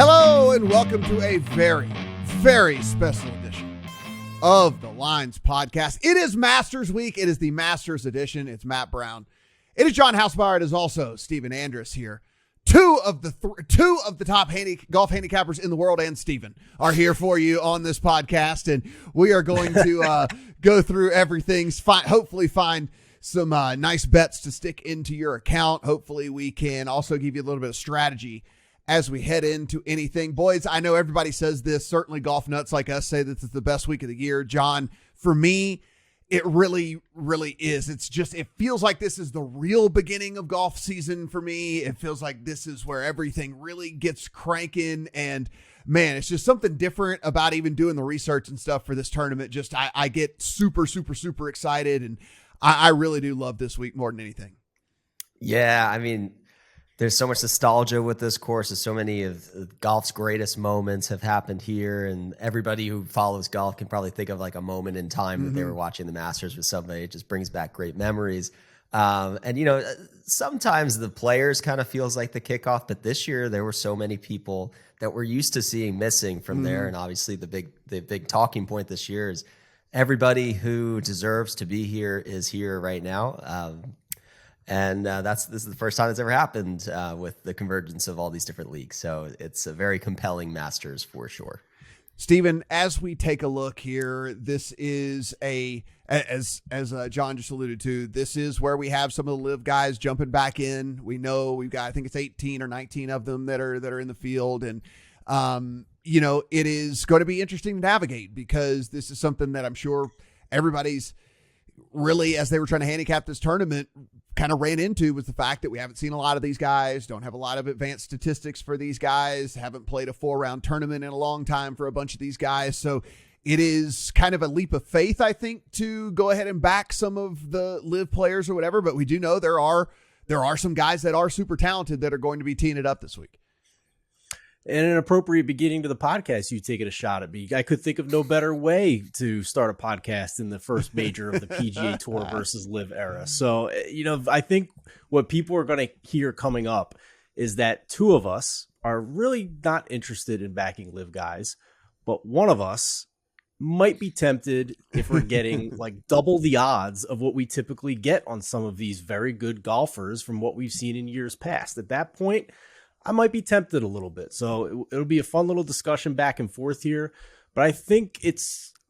Hello and welcome to a very, very special edition of the Lines Podcast. It is Masters Week. It is the Masters edition. It's Matt Brown. It is John Haslbauer. It is also Stephen Andress here. Two of the top golf handicappers in the world and Stephen are here for you on this podcast, and we are going to go through everything. Hopefully, find some nice bets to stick into your account. Hopefully, we can also give you a little bit of strategy as we head into anything. Boys, I know everybody says this. Certainly golf nuts like us say this is the best week of the year. John, for me, it really, really is. It feels like this is the real beginning of golf season for me. It feels like this is where everything really gets cranking. And man, it's just something different about even doing the research and stuff for this tournament. Just, I get super, super, super excited. And I really do love this week more than anything. Yeah. I mean, there's so much nostalgia with this course. So many of golf's greatest moments have happened here, and everybody who follows golf can probably think of like a moment in time that they were watching the Masters with somebody. It just brings back great memories. And you know, sometimes the players kind of feels like the kickoff, but this year there were so many people that we're used to seeing missing from there. And obviously the big talking point this year is everybody who deserves to be here is here right now. And this is the first time it's ever happened with the convergence of all these different leagues. So it's a very compelling Masters for sure. Stephen, as we take a look here, this is as John just alluded to, this is where we have some of the live guys jumping back in. We know we've got, I think it's 18 or 19 of them that are in the field. And, you know, it is going to be interesting to navigate because this is something that I'm sure everybody's really, as they were trying to handicap this tournament, kind of ran into was the fact that we haven't seen a lot of these guys, don't have a lot of advanced statistics for these guys, haven't played a 4-round tournament in a long time for a bunch of these guys. So it is kind of a leap of faith, I think, to go ahead and back some of the live players or whatever. But we do know there are some guys that are super talented that are going to be teeing it up this week. And an appropriate beginning to the podcast, you taking a shot at me. I could think of no better way to start a podcast in the first major of the PGA Tour versus Live era. So, you know, I think what people are going to hear coming up is that two of us are really not interested in backing Live guys, but one of us might be tempted if we're getting like double the odds of what we typically get on some of these very good golfers from what we've seen in years past. At that point, I might be tempted a little bit. So it'll be a fun little discussion back and forth here. But I think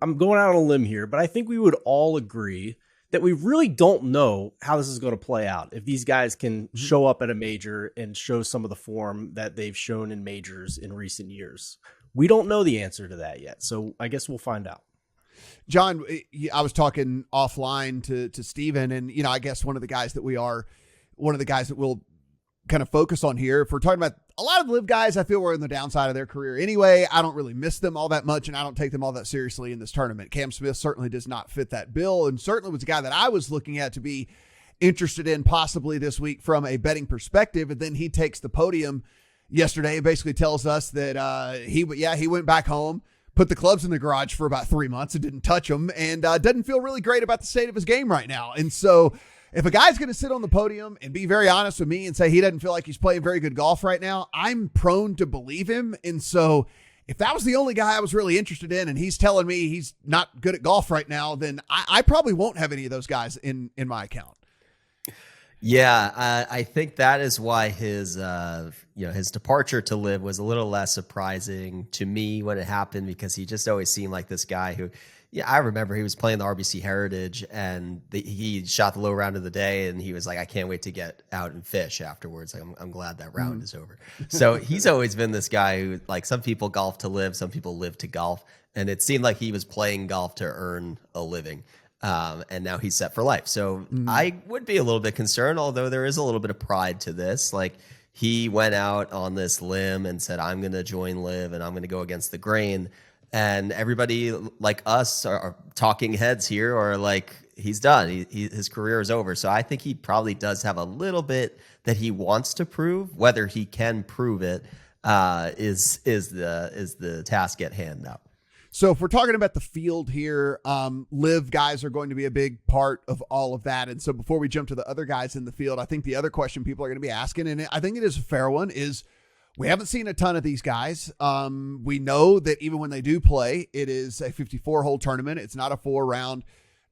I'm going out on a limb here, but I think we would all agree that we really don't know how this is going to play out. If these guys can show up at a major and show some of the form that they've shown in majors in recent years. We don't know the answer to that yet. So I guess we'll find out. John, I was talking offline to Stephen, and, you know, I guess one of the guys that we'll kind of focus on here. If we're talking about a lot of the live guys, I feel we're in the downside of their career anyway. I don't really miss them all that much, and I don't take them all that seriously in this tournament. Cam Smith certainly does not fit that bill, and certainly was a guy that I was looking at to be interested in possibly this week from a betting perspective. And then he takes the podium yesterday and basically tells us that he went back home, put the clubs in the garage for about 3 months and didn't touch them, and doesn't feel really great about the state of his game right now. And so if a guy's going to sit on the podium and be very honest with me and say he doesn't feel like he's playing very good golf right now, I'm prone to believe him. And so if that was the only guy I was really interested in and he's telling me he's not good at golf right now, then I probably won't have any of those guys in my account. Yeah, I think that is why his departure to Live was a little less surprising to me when it happened, because he just always seemed like this guy who, yeah, I remember he was playing the RBC Heritage and he shot the low round of the day and he was like, I can't wait to get out and fish afterwards. Like, I'm glad that round is over. So he's always been this guy who, like, some people golf to live, some people live to golf. And it seemed like he was playing golf to earn a living. And now he's set for life. So I would be a little bit concerned, although there is a little bit of pride to this. Like, he went out on this limb and said, I'm going to join Live and I'm going to go against the grain. And everybody like us are talking heads here are like, he's done. His career is over. So I think he probably does have a little bit that he wants to prove. Whether he can prove it is the task at hand now. So if we're talking about the field here, live guys are going to be a big part of all of that. And so before we jump to the other guys in the field, I think the other question people are going to be asking, and I think it is a fair one, is We haven't seen a ton of these guys. We know that even when they do play, it is a 54-hole tournament. It's not a 4-round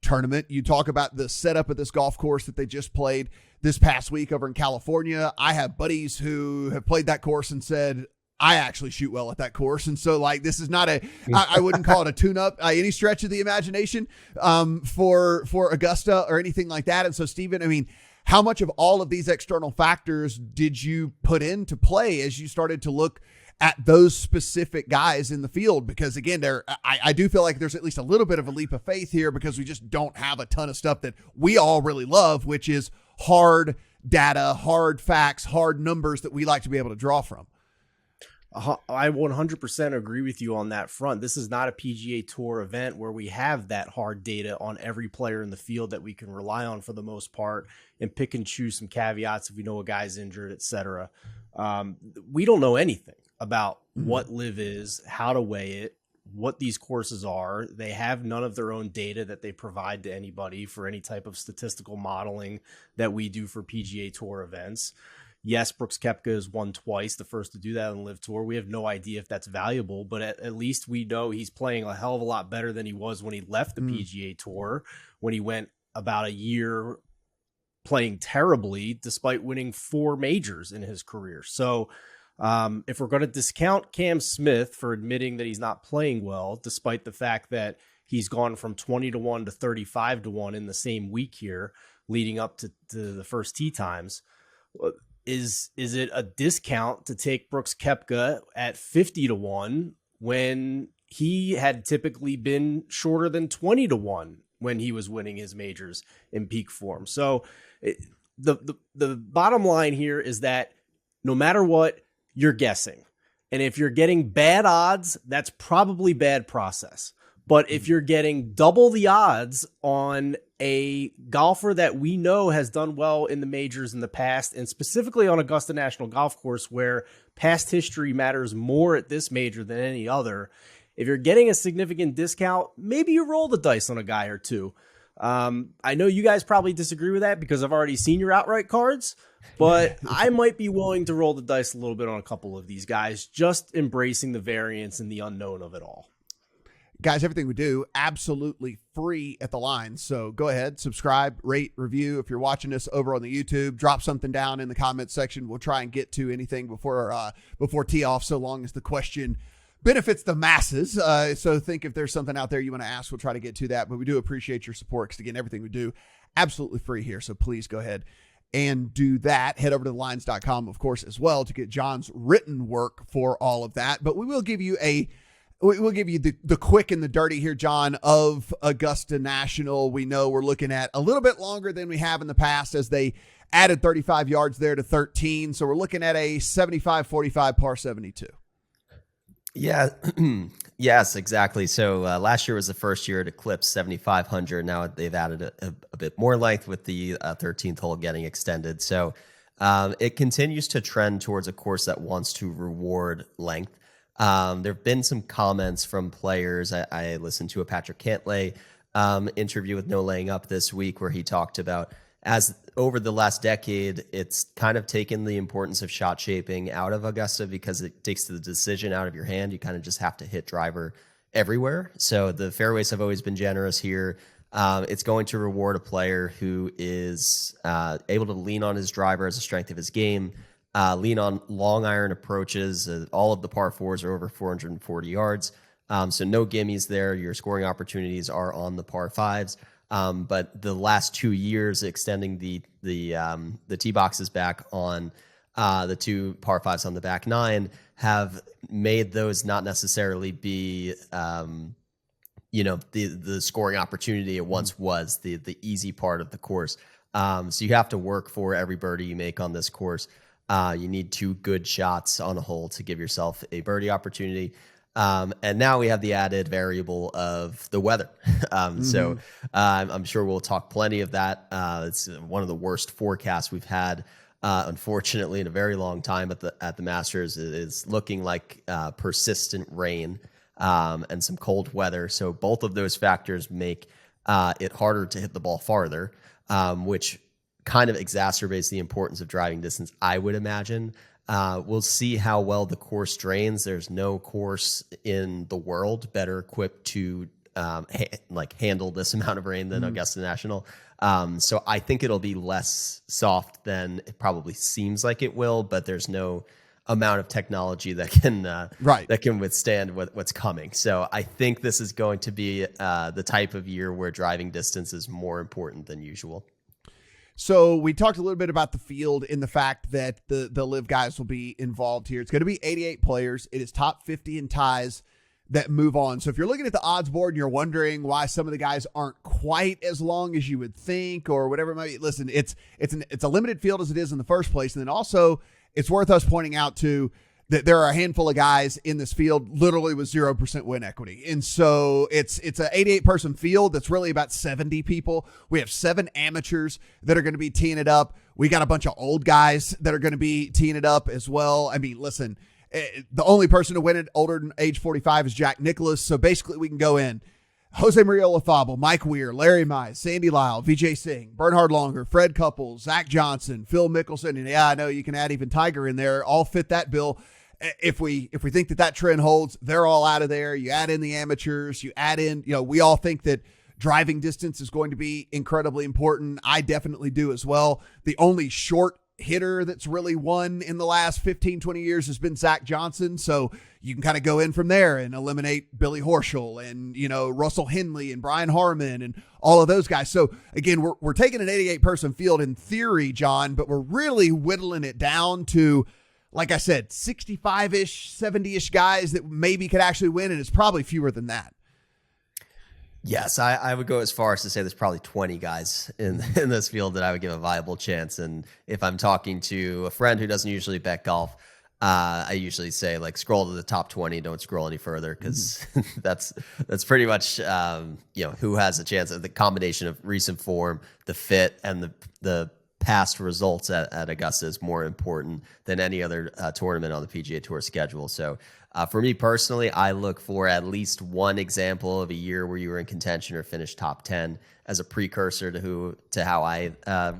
tournament. You talk about the setup of this golf course that they just played this past week over in California. I have buddies who have played that course and said, I actually shoot well at that course. And so this is not I wouldn't call it a tune-up any stretch of the imagination for Augusta or anything like that. And so, Steven, I mean, how much of all of these external factors did you put into play as you started to look at those specific guys in the field? Because again, I do feel like there's at least a little bit of a leap of faith here because we just don't have a ton of stuff that we all really love, which is hard data, hard facts, hard numbers that we like to be able to draw from. I 100% agree with you on that front. This is not a PGA Tour event where we have that hard data on every player in the field that we can rely on for the most part and pick and choose some caveats if we know a guy's injured, etc. We don't know anything about what live is, how to weigh it, what these courses are. They have none of their own data that they provide to anybody for any type of statistical modeling that we do for PGA Tour events. Yes, Brooks Koepka has won twice, the first to do that on the Live Tour. We have no idea if that's valuable, but at least we know he's playing a hell of a lot better than he was when he left the PGA Tour, when he went about a year playing terribly despite winning 4 majors in his career. So if we're going to discount Cam Smith for admitting that he's not playing well, despite the fact that he's gone from 20-1 to 35-1 in the same week here, leading up to the first tee times, is it a discount to take Brooks Koepka at 50-1 when he had typically been shorter than 20-1 when he was winning his majors in peak form? So the bottom line here is that no matter what, you're guessing. And if you're getting bad odds, that's probably bad process. But if you're getting double the odds on a golfer that we know has done well in the majors in the past, and specifically on Augusta National Golf Course, where past history matters more at this major than any other, if you're getting a significant discount, maybe you roll the dice on a guy or two. I know you guys probably disagree with that because I've already seen your outright cards, but I might be willing to roll the dice a little bit on a couple of these guys, just embracing the variance and the unknown of it all. Guys, everything we do, absolutely free at the line. So go ahead, subscribe, rate, review. If you're watching us over on the YouTube, drop something down in the comments section. We'll try and get to anything before tee off, so long as the question benefits the masses. So think if there's something out there you want to ask, we'll try to get to that. But we do appreciate your support because, again, everything we do, absolutely free here. So please go ahead and do that. Head over to thelines.com, of course, as well, to get John's written work for all of that. But we'll give you the quick and the dirty here, John, of Augusta National. We know we're looking at a little bit longer than we have in the past as they added 35 yards there to 13. So we're looking at a 75-45 par 72. Yeah. Yes, exactly. So last year was the first year to eclipse 7,500. Now they've added a bit more length with the 13th hole getting extended. So it continues to trend towards a course that wants to reward length. There have been some comments from players. I listened to a Patrick Cantlay interview with No Laying Up this week where he talked about, as over the last decade, it's kind of taken the importance of shot shaping out of Augusta because it takes the decision out of your hand. You kind of just have to hit driver everywhere. So the fairways have always been generous here. It's going to reward a player who is able to lean on his driver as a strength of his game, lean on long iron approaches. All of the par fours are over 440 yards. So no gimmies there. Your scoring opportunities are on the par fives. But the last 2 years, extending the tee boxes back on the 2 par fives on the back nine have made those not necessarily be, the scoring opportunity it once was, the easy part of the course. So you have to work for every birdie you make on this course. You need 2 good shots on a hole to give yourself a birdie opportunity. And now we have the added variable of the weather. So I'm sure we'll talk plenty of that. It's one of the worst forecasts we've had, unfortunately, in a very long time at the Masters. It is looking like persistent rain and some cold weather. So both of those factors make it harder to hit the ball farther, which kind of exacerbates the importance of driving distance, I would imagine. We'll see how well the course drains. There's no course in the world better equipped to handle this amount of rain than Augusta National. So I think it'll be less soft than it probably seems like it will, but there's no amount of technology that can that can withstand what's coming. So I think this is going to be the type of year where driving distance is more important than usual. So we talked a little bit about the field in the fact that the live guys will be involved here. It's going to be 88 players. It is top 50 in ties that move on. So if you're looking at the odds board and you're wondering why some of the guys aren't quite as long as you would think or whatever it might be, listen, it's a limited field as it is in the first place. And then also it's worth us pointing out too that there are a handful of guys in this field literally with 0% win equity. And so it's an 88 person field that's really about 70 people. We have 7 amateurs that are going to be teeing it up. We got a bunch of old guys that are going to be teeing it up as well. I mean, listen, the only person to win it older than age 45 is Jack Nicklaus. So basically we can go in Jose Maria Olazabal, Mike Weir, Larry Mize, Sandy Lyle, Vijay Singh, Bernhard Longer, Fred Couples, Zach Johnson, Phil Mickelson. And yeah, I know you can add even Tiger in there. All fit that bill. If we think that trend holds, they're all out of there. You add in the amateurs, you add in, we all think that driving distance is going to be incredibly important. I definitely do as well. The only short hitter that's really won in the last 15, 20 years has been Zach Johnson. So you can kind of go in from there and eliminate Billy Horschel and, Russell Henley and Brian Harmon and all of those guys. So again, we're taking an 88 person field in theory, John, but we're really whittling it down to, like I said, 65-ish, 70-ish guys that maybe could actually win. And it's probably fewer than that. Yes, I would go as far as to say there's probably 20 guys in this field that I would give a viable chance. And if I'm talking to a friend who doesn't usually bet golf, I usually say scroll to the top 20, don't scroll any further, because that's pretty much who has a chance. The combination of recent form, the fit, and the past results at Augusta is more important than any other tournament on the PGA Tour schedule. So for me personally, I look for at least one example of a year where you were in contention or finished top 10 as a precursor to how I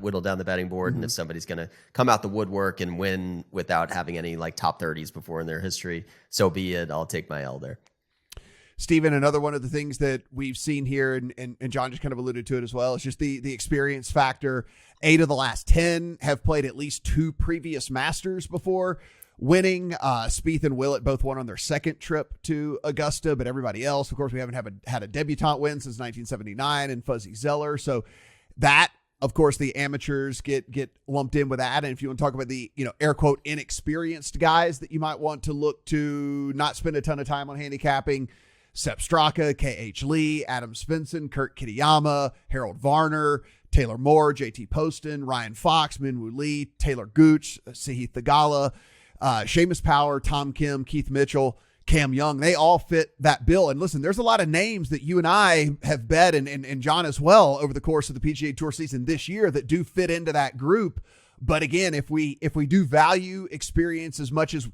whittle down the betting board. And if somebody's going to come out the woodwork and win without having any top 30s before in their history, so be it. I'll take my L there. Stephen, another one of the things that we've seen here, and John just kind of alluded to it as well, is just the experience factor. 8 of the last 10 have played at least 2 previous Masters before winning. Spieth and Willett both won on their second trip to Augusta, but everybody else, of course, we haven't had a debutante win since 1979 and Fuzzy Zeller. So that, of course, the amateurs get lumped in with that. And if you want to talk about the, air quote, inexperienced guys that you might want to look to not spend a ton of time on handicapping, Sepp Straka, K.H. Lee, Adam Svensson, Kurt Kitayama, Harold Varner, Taylor Moore, J.T. Poston, Ryan Fox, Minwoo Lee, Taylor Gooch, Sahith Theegala, Seamus Power, Tom Kim, Keith Mitchell, Cam Young. They all fit that bill. And listen, there's a lot of names that you and I have bet, and John as well, over the course of the PGA Tour season this year that do fit into that group. But again, if we do value experience as much as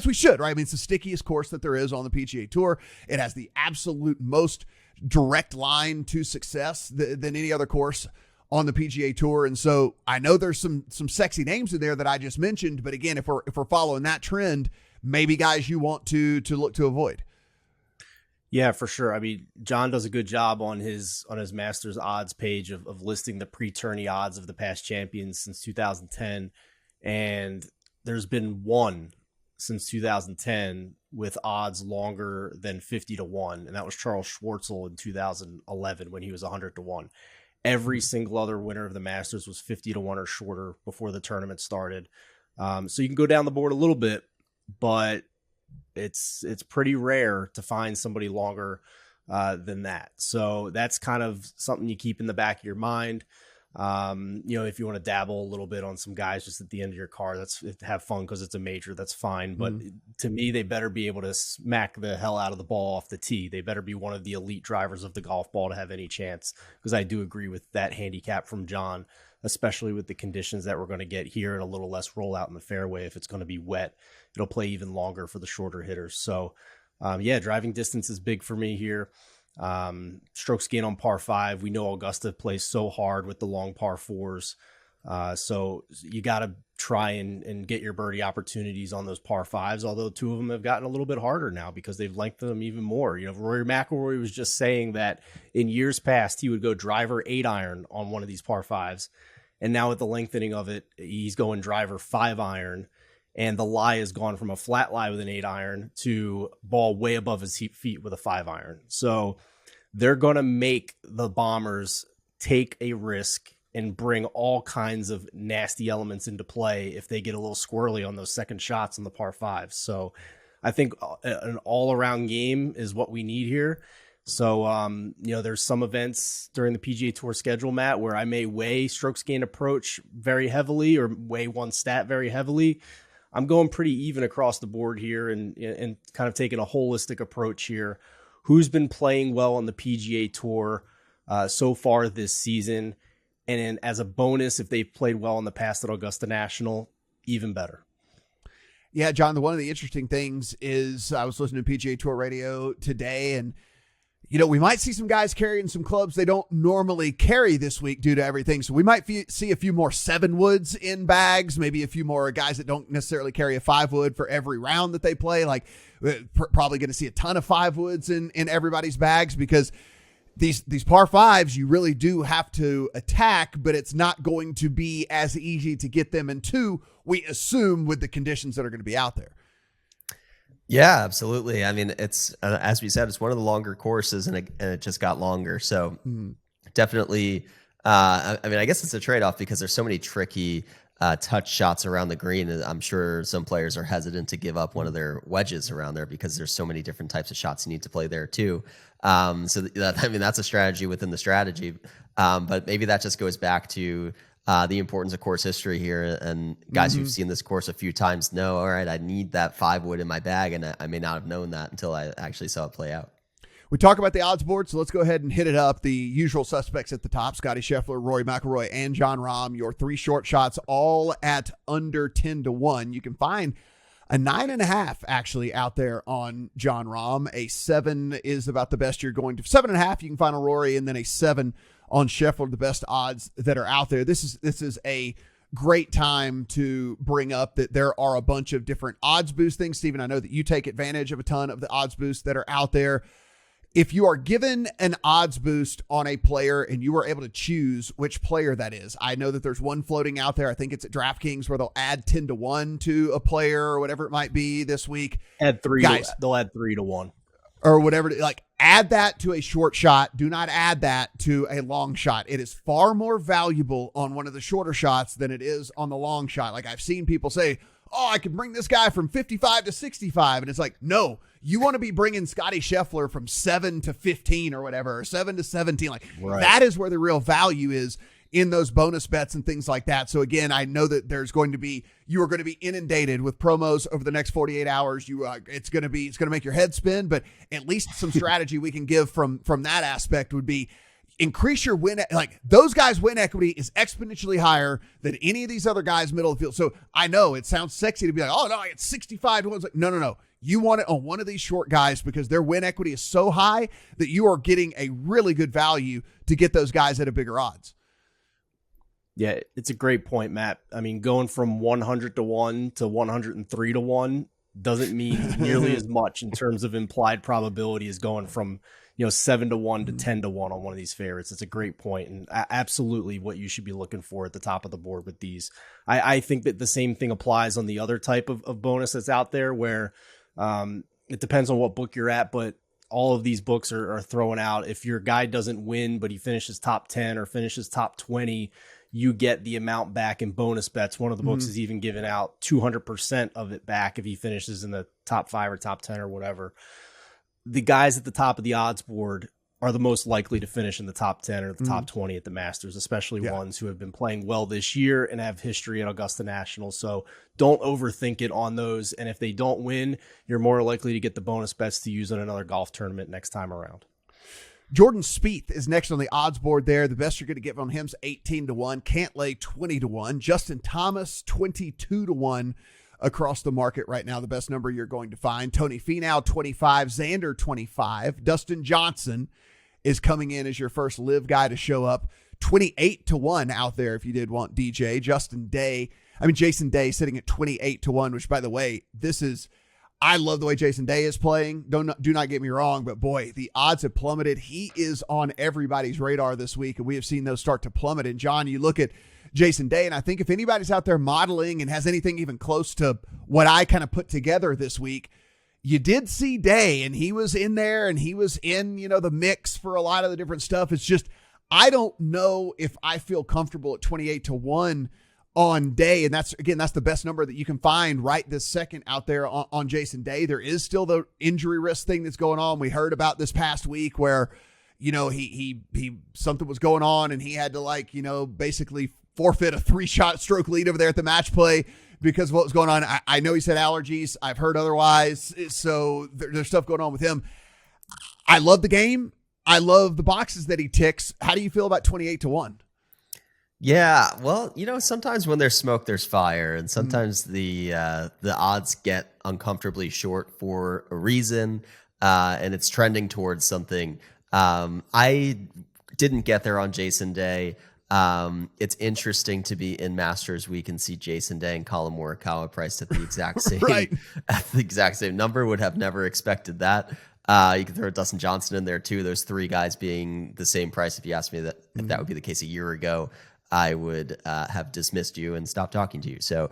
we should, right? I mean, it's the stickiest course that there is on the PGA Tour. It has the absolute most direct line to success than any other course on the PGA Tour. And so I know there's some sexy names in there that I just mentioned, but again, if we're following that trend, maybe guys you want to look to avoid. Yeah, for sure. I mean, John does a good job on his Masters odds page of listing the pre-tourney odds of the past champions since 2010. And there's been one since 2010 with odds longer than 50-1. And that was Charles Schwartzel in 2011 when he was 100-1. Every single other winner of the Masters was 50-1 or shorter before the tournament started. So you can go down the board a little bit, but it's pretty rare to find somebody longer than that. So that's kind of something you keep in the back of your mind. If you want to dabble a little bit on some guys just at the end of your card, that's have fun because it's a major, that's fine. But to me, they better be able to smack the hell out of the ball off the tee. They better be one of the elite drivers of the golf ball to have any chance, because I do agree with that handicap from John, especially with the conditions that we're going to get here and a little less rollout in the fairway. If it's going to be wet, it'll play even longer for the shorter hitters. So driving distance is big for me here. Strokes gained on par 5. We know Augusta plays so hard with the long par 4s. So you got to try and get your birdie opportunities on those par fives, although two of them have gotten a little bit harder now because they've lengthened them even more. You know, Rory McIlroy was just saying that in years past, he would go driver 8-iron on one of these par fives. And now with the lengthening of it, he's going driver 5-iron. And the lie has gone from a flat lie with an 8-iron to ball way above his feet with a 5-iron. So they're going to make the bombers take a risk and bring all kinds of nasty elements into play if they get a little squirrely on those second shots on the par fives. So I think an all-around game is what we need here. So, you know, there's some events during the PGA Tour schedule, Matt, where I may weigh strokes gained approach very heavily or weigh one stat very heavily. I'm going pretty even across the board here and kind of taking a holistic approach here. Who's been playing well on the PGA Tour so far this season? And then as a bonus, if they've played well in the past at Augusta National, even better. Yeah, John, one of the interesting things is I was listening to PGA Tour radio today, and, you know, we might see some guys carrying some clubs they don't normally carry this week due to everything. So we might see a few more 7-woods in bags, maybe a few more guys that don't necessarily carry a 5-wood for every round that they play. Like probably going to see a ton of 5-woods in everybody's bags because these par fives, you really do have to attack, but it's not going to be as easy to get them into, we assume, with the conditions that are going to be out there. Yeah, absolutely. I mean, it's, as we said, it's one of the longer courses and it just got longer. So definitely, I mean, I guess it's a trade-off because there's so many tricky touch shots around the green. I'm sure some players are hesitant to give up one of their wedges around there because there's so many different types of shots you need to play there too. So that, I mean, that's a strategy within the strategy. But maybe that just goes back to the importance of course history here. And guys who've seen this course a few times know, all right, I need that 5-wood in my bag. And I may not have known that until I actually saw it play out. We talk about the odds board, so let's go ahead and hit it up. The usual suspects at the top: Scotty Scheffler, Rory McIlroy, and Jon Rahm. Your 3 short shots, all at under 10-1. You can find a 9.5 actually out there on Jon Rahm. A 7 is about the best you're going to. 7.5 you can find on Rory, and then a 7 on Scheffler. The best odds that are out there. This is a great time to bring up that there are a bunch of different odds boost things. Steven, I know that you take advantage of a ton of the odds boosts that are out there. If you are given an odds boost on a player and you are able to choose which player that is, I know that there's one floating out there. I think it's at DraftKings where they'll add 10-1 to a player or whatever it might be this week. Add 3. Guys, they'll add 3-1 or whatever. Like, add that to a short shot. Do not add that to a long shot. It is far more valuable on one of the shorter shots than it is on the long shot. Like, I've seen people say, oh, I can bring this guy from 55 to 65. And it's like, no, you want to be bringing Scotty Scheffler from 7 to 15 or whatever, or 7 to 17. Like, That is where the real value is in those bonus bets and things like that. So again, I know that you are going to be inundated with promos over the next 48 hours. It's going to make your head spin, but at least some strategy we can give from that aspect would be increase your win. Like, those guys' win equity is exponentially higher than any of these other guys middle of the field. So I know it sounds sexy to be like, oh no, it's 65 to 1. It's like, no. You want it on one of these short guys because their win equity is so high that you are getting a really good value to get those guys at a bigger odds. Yeah, it's a great point, Matt. I mean, going from 100-1 to 103-1 doesn't mean nearly as much in terms of implied probability as going from 7-1 to 10-1 on one of these favorites. It's a great point, and absolutely what you should be looking for at the top of the board with these. I think that the same thing applies on the other type of bonus that's out there where it depends on what book you're at, but all of these books are throwing out, if your guy doesn't win, but he finishes top 10 or finishes top 20, you get the amount back in bonus bets. One of the books is even giving out 200% of it back if he finishes in the top 5 or top 10 or whatever. The guys at the top of the odds board are the most likely to finish in the top 10 or the top 20 at the Masters, especially ones who have been playing well this year and have history at Augusta National. So don't overthink it on those. And if they don't win, you're more likely to get the bonus bets to use on another golf tournament next time around. Jordan Spieth is next on the odds board there. The best you're going to get on him is 18-1. Cantlay 20-1. Justin Thomas 22-1 across the market right now. The best number you're going to find. Tony Finau 25. Xander 25. Dustin Johnson is coming in as your first live guy to show up 28-1 out there if you did want DJ. Jason Day sitting at 28-1, which, by the way, I love the way Jason Day is playing. Do not get me wrong, but boy, the odds have plummeted. He is on everybody's radar this week, and we have seen those start to plummet. And John, you look at Jason Day, and I think if anybody's out there modeling and has anything even close to what I kind of put together this week, you did see Day, and he was in there, and he was in, the mix for a lot of the different stuff. It's just, I don't know if I feel comfortable at 28-1 on Day. And that's the best number that you can find right this second out there on Jason Day. There is still the injury risk thing that's going on. We heard about this past week where, he something was going on and he had to basically forfeit a 3-shot stroke lead over there at the match play because of what was going on. I know he said allergies. I've heard otherwise. So there's stuff going on with him. I love the game. I love the boxes that he ticks. How do you feel about 28-1? Yeah, well, sometimes when there's smoke, there's fire, and sometimes the odds get uncomfortably short for a reason, and it's trending towards something. I didn't get there on Jason Day. It's interesting to be in Masters Week and see Jason Day and Colin Morikawa priced at the exact same right. at the exact same number. Would have never expected that. You can throw Dustin Johnson in there too. Those three guys being the same price. If you asked me if that would be the case a year ago, I would have dismissed you and stopped talking to you. So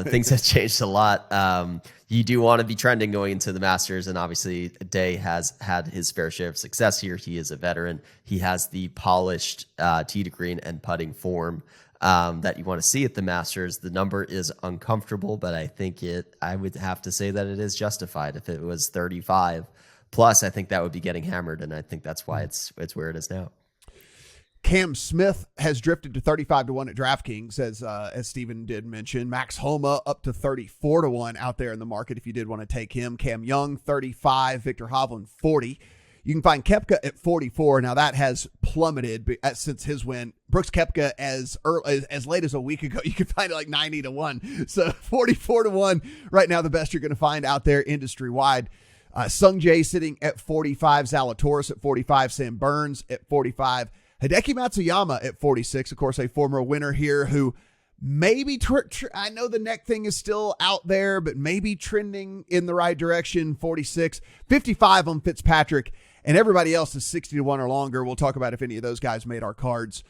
things have changed a lot. You do want to be trending going into the Masters, and obviously Day has had his fair share of success here. He is a veteran. He has the polished tee to green and putting form that you want to see at the Masters. The number is uncomfortable, but I would have to say that it is justified. If it was 35 plus, I think that would be getting hammered, and I think that's why it's where it is now. Cam Smith has drifted to 35-1 at DraftKings, as Steven did mention. Max Homa up to 34-1 out there in the market if you did want to take him. Cam Young, 35. Victor Hovland, 40. You can find Koepka at 44. Now, that has plummeted since his win. Brooks Koepka, as late as a week ago, you can find it like 90-1. So 44-1 right now, the best you're going to find out there industry-wide. Sung Jae sitting at 45. Zalatoris at 45. Sam Burns at 45. Hideki Matsuyama at 46, of course, a former winner here who maybe, I know the neck thing is still out there, but maybe trending in the right direction, 46, 55 on Fitzpatrick, and everybody else is 60-1 or longer. We'll talk about if any of those guys made our cards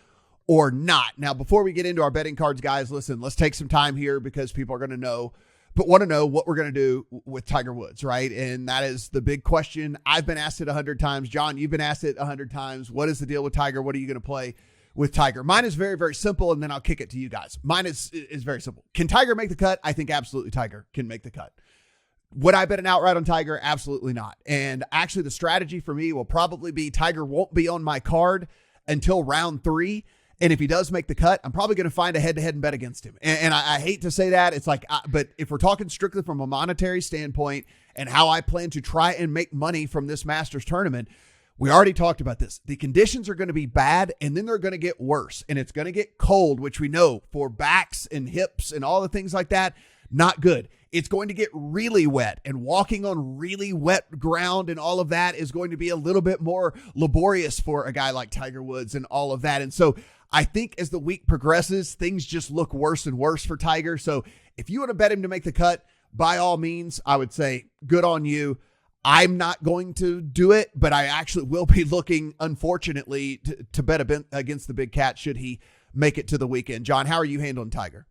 or not. Now, before we get into our betting cards, guys, listen, let's take some time here because people are going to want to know what we're going to do with Tiger Woods, right? And that is the big question. I've been asked it 100 times. John, you've been asked it 100 times. What is the deal with Tiger? What are you going to play with Tiger? Mine is very, very simple, and then I'll kick it to you guys. Mine is very simple. Can Tiger make the cut? I think absolutely Tiger can make the cut. Would I bet an outright on Tiger? Absolutely not. And actually, the strategy for me will probably be Tiger won't be on my card until round 3. And if he does make the cut, I'm probably going to find a head-to-head and bet against him. And I hate to say that. It's like, but if we're talking strictly from a monetary standpoint and how I plan to try and make money from this Masters tournament, we already talked about this. The conditions are going to be bad, and then they're going to get worse. And it's going to get cold, which we know for backs and hips and all the things like that, not good. It's going to get really wet, and walking on really wet ground and all of that is going to be a little bit more laborious for a guy like Tiger Woods and all of that. And so I think as the week progresses, things just look worse and worse for Tiger. So if you want to bet him to make the cut, by all means, I would say good on you. I'm not going to do it, but I actually will be looking, unfortunately, to bet against the big cat should he make it to the weekend. John, how are you handling Tiger?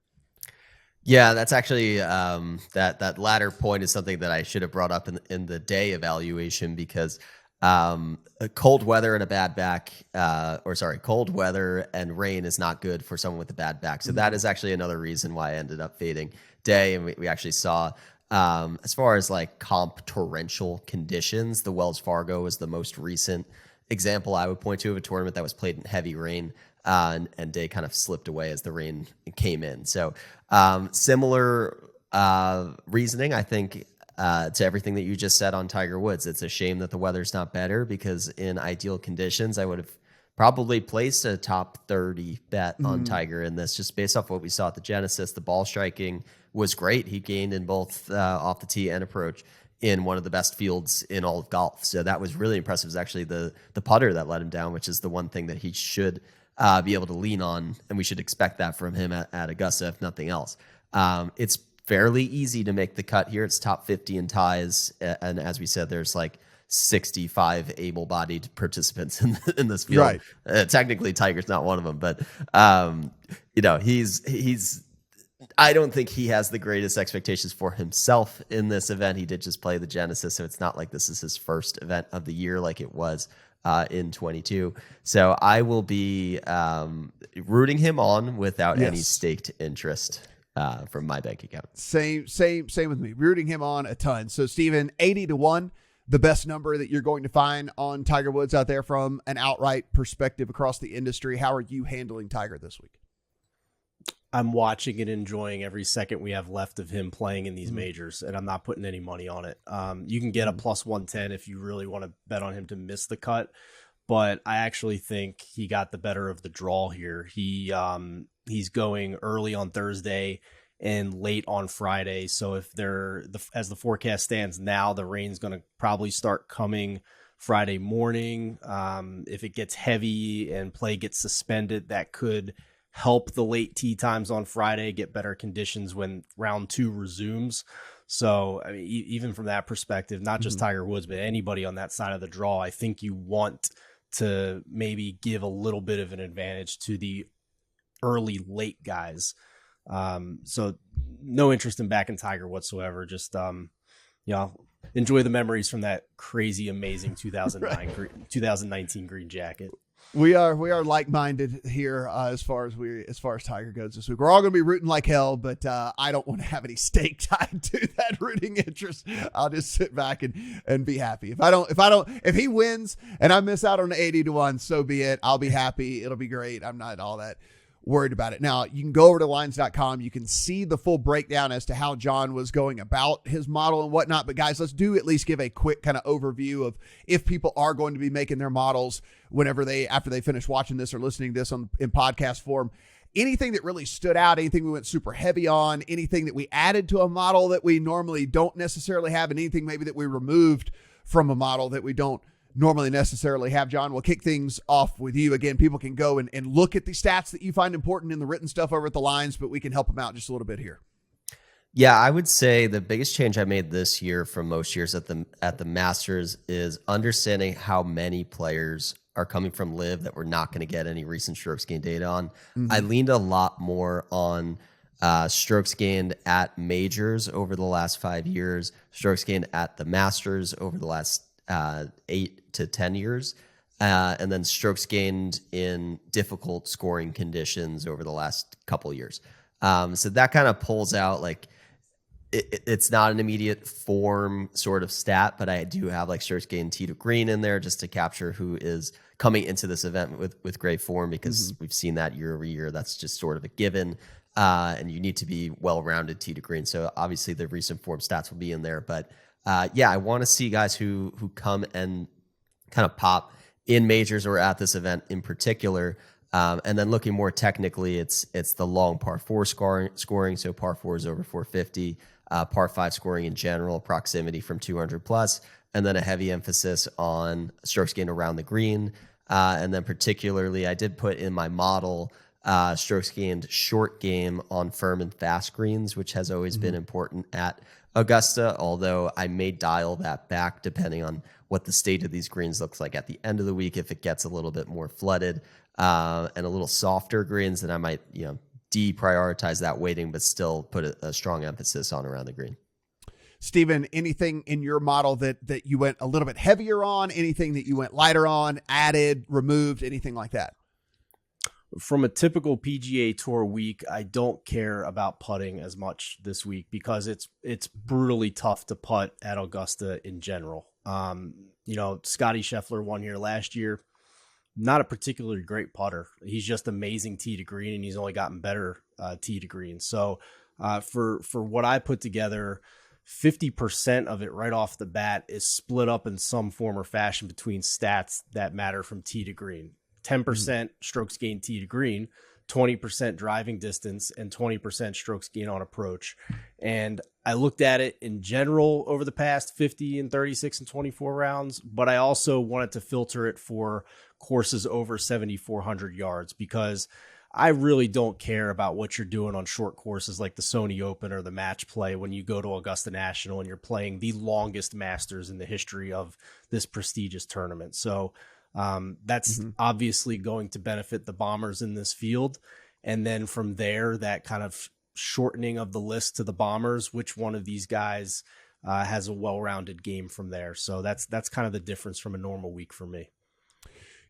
Yeah, that's actually that latter point is something that I should have brought up in the day evaluation because cold weather and a bad back, cold weather and rain is not good for someone with a bad back. So that is actually another reason why I ended up fading Day. And we actually saw, as far as like comp torrential conditions, the Wells Fargo is the most recent example I would point to of a tournament that was played in heavy rain. And Day kind of slipped away as the rain came in. So similar reasoning, I think, to everything that you just said on Tiger Woods. It's a shame that the weather's not better because in ideal conditions, I would have probably placed a top 30 bet on Tiger in this just based off what we saw at the Genesis. The ball striking was great. He gained in both off the tee and approach in one of the best fields in all of golf. So that was really impressive. It was actually the putter that let him down, which is the one thing that he should be able to lean on, and we should expect that from him at Augusta, if nothing else. It's fairly easy to make the cut here. It's top 50 in ties, and as we said, there's like 65 able-bodied participants in this field. Right. Technically, Tiger's not one of them, but he's. I don't think he has the greatest expectations for himself in this event. He did just play the Genesis, so it's not like this is his first event of the year like it was in 22. So I will be rooting him on without any staked interest from my bank account. Same with me. Rooting him on a ton. So Steven, 80-1, the best number that you're going to find on Tiger Woods out there from an outright perspective across the industry. How are you handling Tiger this week? I'm watching and enjoying every second we have left of him playing in these majors, and I'm not putting any money on it. You can get a plus 110 if you really want to bet on him to miss the cut, but I actually think he got the better of the draw here. He's going early on Thursday and late on Friday, so if as the forecast stands now, the rain's going to probably start coming Friday morning. If it gets heavy and play gets suspended, that could help the late tee times on Friday get better conditions when round 2 resumes. So, I mean, even from that perspective, not just Tiger Woods, but anybody on that side of the draw, I think you want to maybe give a little bit of an advantage to the early late guys. So no interest in backing Tiger whatsoever. Just, enjoy the memories from that crazy, amazing 2019 green jacket. We are like-minded here as far as Tiger goes this week. We're all going to be rooting like hell, but I don't want to have any stake tied to that rooting interest. I'll just sit back and be happy. If he wins and I miss out on the 80-1, so be it. I'll be happy. It'll be great. I'm not all that worried about it. Now, you can go over to lines.com. You can see the full breakdown as to how John was going about his model and whatnot. But guys, let's at least give a quick kind of overview of if people are going to be making their models after they finish watching this or listening to this in podcast form. Anything that really stood out, anything we went super heavy on, anything that we added to a model that we normally don't necessarily have, and anything maybe that we removed from a model that we don't normally necessarily have. John, we'll kick things off with you. Again, people can go and look at the stats that you find important in the written stuff over at the lines, but we can help them out just a little bit here. Yeah, I would say the biggest change I made this year from most years at the Masters is understanding how many players are coming from LIV that we're not going to get any recent strokes gained data on. I leaned a lot more on strokes gained at majors over the last 5 years, strokes gained at the Masters over the last 8 to 10 years, and then strokes gained in difficult scoring conditions over the last couple years. So that kind of pulls out like it's not an immediate form sort of stat, but I do have like strokes gained tee to green in there just to capture who is coming into this event with great form, because we've seen that year over year. That's just sort of a given. And you need to be well-rounded tee to green. So obviously the recent form stats will be in there, but I want to see guys who come and kind of pop in majors or at this event in particular. And then looking more technically, it's the long par 4 scoring. So par 4 is over 450, par 5 scoring in general, proximity from 200 plus, and then a heavy emphasis on strokes gained around the green. And then particularly, I did put in my model strokes gained short game on firm and fast greens, which has always been important at Augusta, although I may dial that back depending on what the state of these greens looks like at the end of the week. If it gets a little bit more flooded and a little softer greens, then I might deprioritize that weighting, but still put a strong emphasis on around the green. Steven, anything in your model that you went a little bit heavier on, anything that you went lighter on, added, removed, anything like that? From a typical PGA Tour week, I don't care about putting as much this week because it's brutally tough to putt at Augusta in general. Scotty Scheffler won here last year. Not a particularly great putter. He's just amazing tee to green, and he's only gotten better tee to green. So for what I put together, 50% of it right off the bat is split up in some form or fashion between stats that matter from tee to green. 10% strokes gained tee to green, 20% driving distance, and 20% strokes gained on approach. And I looked at it in general over the past 50 and 36 and 24 rounds, but I also wanted to filter it for courses over 7,400 yards, because I really don't care about what you're doing on short courses like the Sony Open or the Match Play when you go to Augusta National and you're playing the longest Masters in the history of this prestigious tournament. So that's obviously going to benefit the Bombers in this field. And then from there, that kind of shortening of the list to the Bombers, which one of these guys has a well-rounded game from there. So that's kind of the difference from a normal week for me.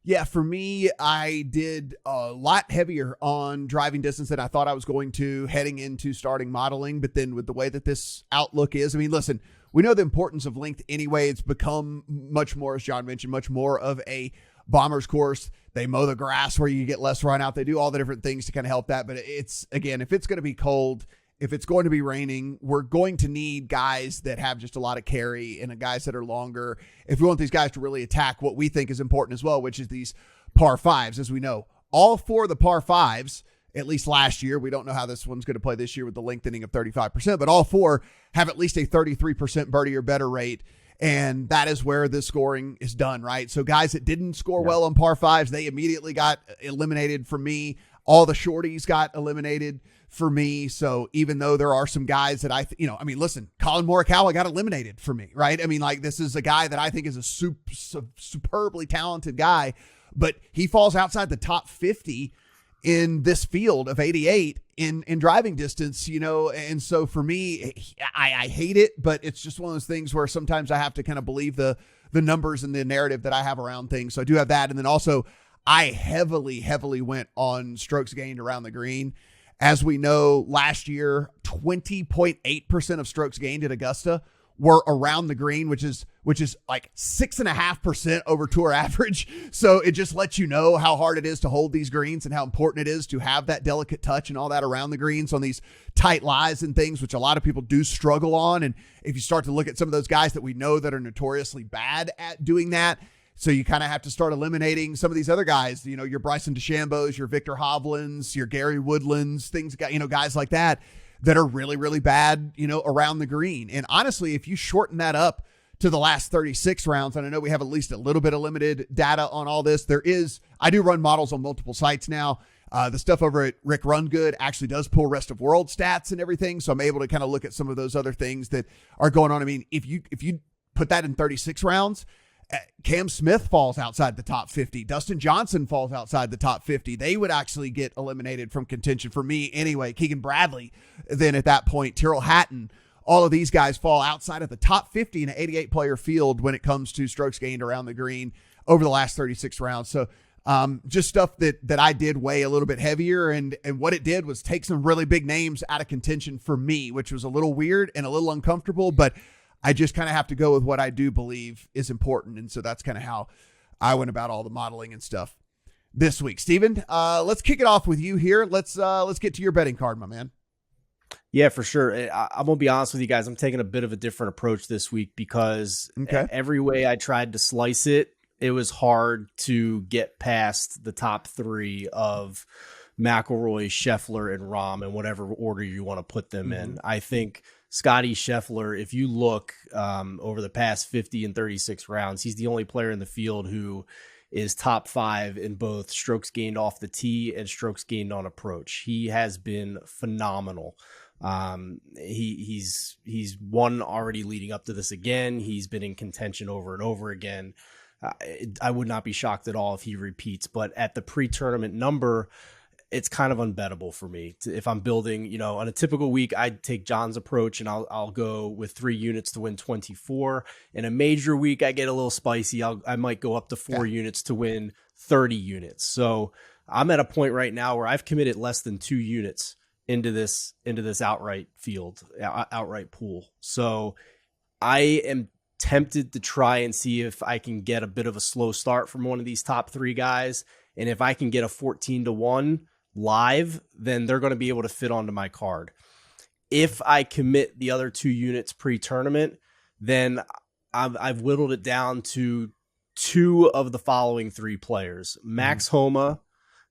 Yeah, for me, I did a lot heavier on driving distance than I thought I was going to heading into starting modeling. But then with the way that this outlook is, I mean, listen, we know the importance of length anyway. It's become much more, as John mentioned, much more of a Bombers course. They mow the grass where you get less run out. They do all the different things to kind of help that. But it's, again, if it's going to be cold, if it's going to be raining, we're going to need guys that have just a lot of carry and guys that are longer. If we want these guys to really attack what we think is important as well, which is these par fives. As we know, all four of the par fives, at least last year, we don't know how this one's going to play this year with the lengthening of 35%, but all four have at least a 33% birdie or better rate. And that is where the scoring is done, right? So guys that didn't score well on par fives, they immediately got eliminated from me. All the shorties got eliminated for me. So even though there are some guys that listen, Colin Morikawa got eliminated for me, right? I mean, like, this is a guy that I think is a superbly talented guy, but he falls outside the top 50 in this field of 88 in driving distance, and so for me, I hate it, but it's just one of those things where sometimes I have to kind of believe the numbers and the narrative that I have around things. So I do have that. And then also I heavily went on strokes gained around the green. As we know, last year, 20.8% of strokes gained at Augusta were around the green, which is like 6.5% over tour average. So it just lets you know how hard it is to hold these greens and how important it is to have that delicate touch and all that around the greens on these tight lies and things, which a lot of people do struggle on. And if you start to look at some of those guys that we know that are notoriously bad at doing that, so you kind of have to start eliminating some of these other guys, your Bryson DeChambeaus, your Victor Hovlands, your Gary Woodlands, guys like that are really, really bad, around the green. And honestly, if you shorten that up to the last 36 rounds, and I know we have at least a little bit of limited data on all this, I do run models on multiple sites now. The stuff over at Rick Rungood actually does pull rest of world stats and everything. So I'm able to kind of look at some of those other things that are going on. I mean, if you put that in 36 rounds, Cam Smith falls outside the top 50. Dustin Johnson falls outside the top 50. They would actually get eliminated from contention for me anyway. Keegan Bradley, then at that point, Tyrrell Hatton, all of these guys fall outside of the top 50 in an 88-player field when it comes to strokes gained around the green over the last 36 rounds. So just stuff that I did weigh a little bit heavier. And what it did was take some really big names out of contention for me, which was a little weird and a little uncomfortable, but I just kind of have to go with what I do believe is important. And so that's kind of how I went about all the modeling and stuff this week. Steven, let's kick it off with you here. Let's get to your betting card, my man. Yeah, for sure. I'm going to be honest with you guys. I'm taking a bit of a different approach this week because every way I tried to slice it, it was hard to get past the top three of McIlroy, Scheffler, and Rahm in whatever order you want to put them in. I think Scotty Scheffler, if you look over the past 50 and 36 rounds, he's the only player in the field who is top 5 in both strokes gained off the tee and strokes gained on approach. He has been phenomenal. He's won already leading up to this again. He's been in contention over and over again. I would not be shocked at all if he repeats, but at the pre-tournament number, it's kind of unbettable for me. If I'm building, on a typical week, I'd take John's approach and I'll go with 3 units to win 24. In a major week, I get a little spicy. I might go up to 4 units to win 30 units. So I'm at a point right now where I've committed less than 2 units into this outright pool. So I am tempted to try and see if I can get a bit of a slow start from one of these top 3 guys. And if I can get a 14-1 live, then they're going to be able to fit onto my card. If I commit the other 2 units pre-tournament, then I've whittled it down to 2 of the following 3 players: Max Homa,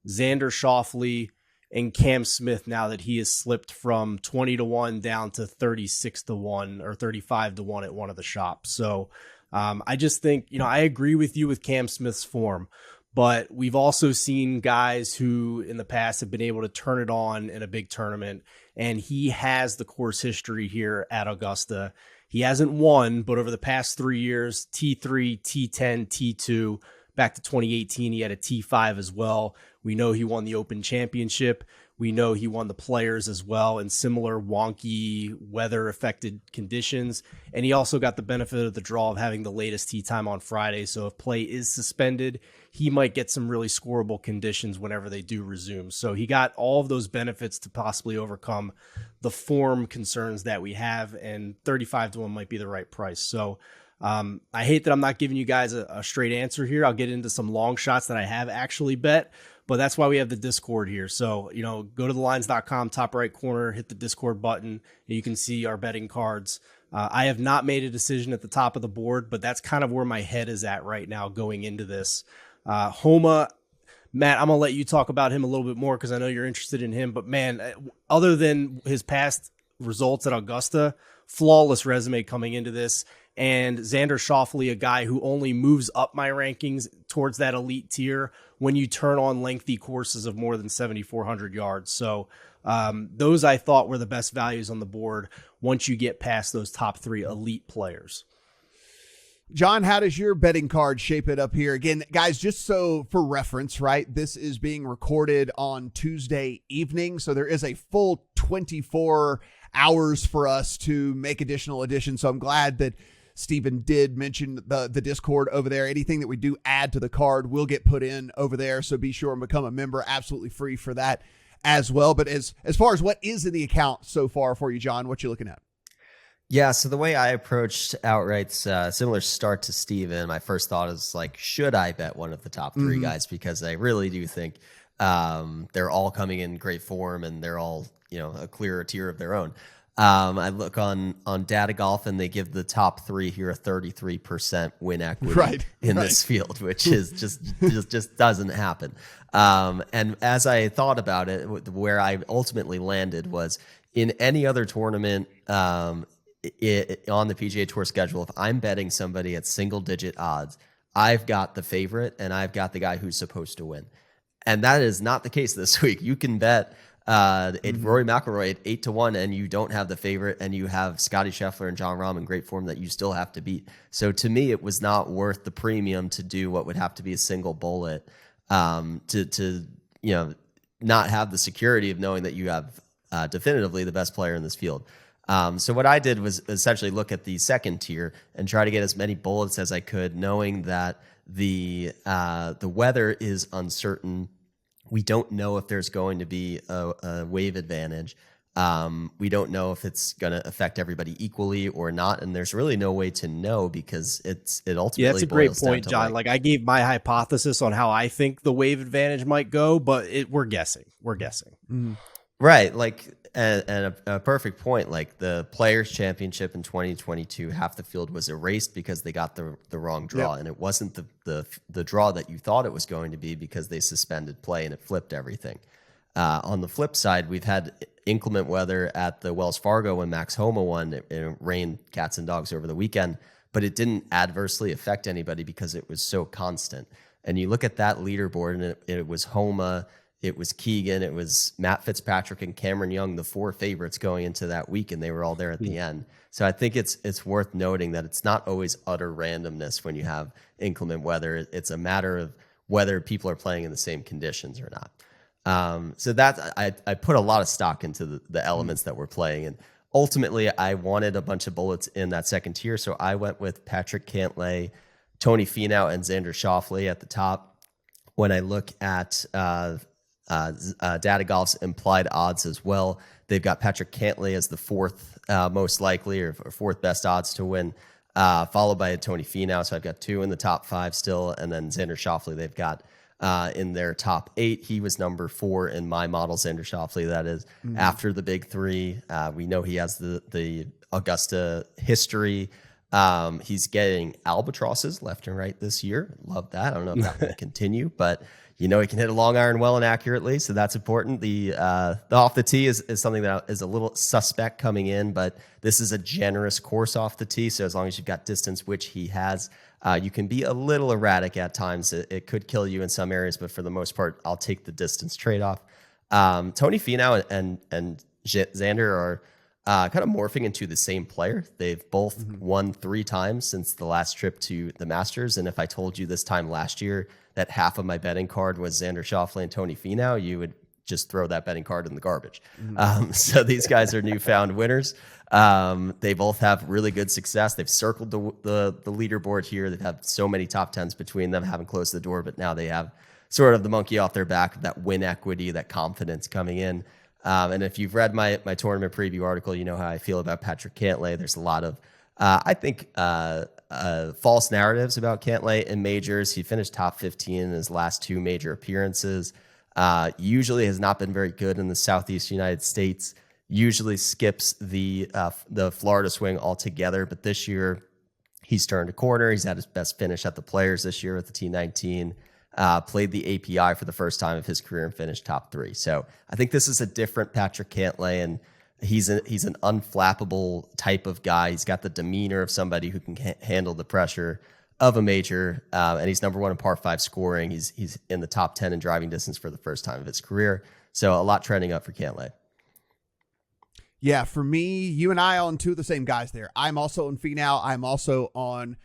Xander Schauffele, and Cam Smith now that he has slipped from 20-1 down to 36-1 or 35-1 at one of the shops. So I just think, I agree with you with Cam Smith's form, but we've also seen guys who in the past have been able to turn it on in a big tournament, and he has the course history here at Augusta. He hasn't won, but over the past 3 years, T3, T10, T2, back to 2018, he had a T5 as well. We know he won the Open Championship. We know he won the Players as well in similar wonky weather-affected conditions. And he also got the benefit of the draw of having the latest tee time on Friday. So if play is suspended, he might get some really scoreable conditions whenever they do resume. So he got all of those benefits to possibly overcome the form concerns that we have, and 35-1 might be the right price. So I hate that I'm not giving you guys a straight answer here. I'll get into some long shots that I have actually bet, but that's why we have the Discord here. So, go to thelines.com, top right corner, hit the Discord button, and you can see our betting cards. I have not made a decision at the top of the board, but that's kind of where my head is at right now going into this. Homa, Matt, I'm going to let you talk about him a little bit more because I know you're interested in him. But, man, other than his past results at Augusta, flawless resume coming into this. And Xander Schauffele, a guy who only moves up my rankings towards that elite tier when you turn on lengthy courses of more than 7,400 yards. So those I thought were the best values on the board once you get past those top three elite players. John, how does your betting card shape it up here? Again, guys, just so for reference, right? This is being recorded on Tuesday evening, so there is a full 24 hours for us to make additional additions. So I'm glad that Stephen did mention the Discord over there. Anything that we do add to the card will get put in over there. So be sure and become a member. Absolutely free for that as well. But as far as what is in the account so far for you, John, what you looking at? Yeah, so the way I approached outrights, similar start to Steven, my first thought is should I bet one of the top three guys? Because I really do think they're all coming in great form and they're all, a clearer tier of their own. I look on Data Golf and they give the top three here a 33% win equity in this field, which is just doesn't happen. And as I thought about it, where I ultimately landed was in any other tournament on the PGA Tour schedule. If I'm betting somebody at single digit odds, I've got the favorite and I've got the guy who's supposed to win. And that is not the case this week. You can bet Rory McIlroy at 8-1 and you don't have the favorite, and you have Scotty Scheffler and Jon Rahm in great form that you still have to beat. So to me, it was not worth the premium to do what would have to be a single bullet to not have the security of knowing that you have definitively the best player in this field. So what I did was essentially look at the second tier and try to get as many bullets as I could, knowing that the weather is uncertain. We don't know if there's going to be a wave advantage. We don't know if it's going to affect everybody equally or not, and there's really no way to know because it ultimately. Yeah, that's a great point, John. I gave my hypothesis on how I think the wave advantage might go, but we're guessing. Mm-hmm. Right, and a perfect point. The Players Championship in 2022, half the field was erased because they got the wrong draw, and it wasn't the draw that you thought it was going to be because they suspended play and it flipped everything. On the flip side, we've had inclement weather at the Wells Fargo when Max Homa won. It rained cats and dogs over the weekend, but it didn't adversely affect anybody because it was so constant. And you look at that leaderboard, and it was Homa, it was Keegan, it was Matt Fitzpatrick and Cameron Young, the four favorites going into that week, and they were all there at the end. So I think it's worth noting that it's not always utter randomness when you have inclement weather. It's a matter of whether people are playing in the same conditions or not. So that I put a lot of stock into the elements that we're playing, and ultimately I wanted a bunch of bullets in that second tier, so I went with Patrick Cantlay, Tony Finau, and Xander Schauffele at the top. When I look at Data Golf's implied odds as well, they've got Patrick Cantlay as the fourth most likely or fourth best odds to win, followed by Tony Finau. So I've got two in the top five still, and then Xander Schauffele they've got in their top 8. He was number 4 in my model, Xander Schauffele, that is, after the big three. We know he has the Augusta history. He's getting albatrosses left and right this year. Love that. I don't know if that will continue, but he can hit a long iron well and accurately, so that's important. The off the tee is something that is a little suspect coming in, but this is a generous course off the tee, so as long as you've got distance, which he has, you can be a little erratic at times. It could kill you in some areas, but for the most part, I'll take the distance trade-off. Tony Finau and Xander are kind of morphing into the same player. They've both won 3 times since the last trip to the Masters, and if I told you this time last year that half of my betting card was Xander Schauffele and Tony Finau, you would just throw that betting card in the garbage. So these guys are newfound winners. They both have really good success. They've circled the leaderboard here. They've had so many top 10s between them, haven't closed the door, but now they have sort of the monkey off their back, that win equity, that confidence coming in. And if you've read my tournament preview article, you know how I feel about Patrick Cantlay. There's a lot of, I think, false narratives about Cantlay in majors. He finished top 15 in his last 2 major appearances. Usually has not been very good in the Southeast United States. Usually skips the Florida swing altogether. But this year, he's turned a corner. He's had his best finish at the Players this year with the T19. Played the API for the first time of his career and finished top 3. So I think this is a different Patrick Cantlay, and he's an unflappable type of guy. He's got the demeanor of somebody who can handle the pressure of a major, and he's number 1 in par 5 scoring. He's in the top 10 in driving distance for the first time of his career. So a lot trending up for Cantlay. Yeah, for me, you and I on 2 of the same guys there. I'm also on Finau. I'm also on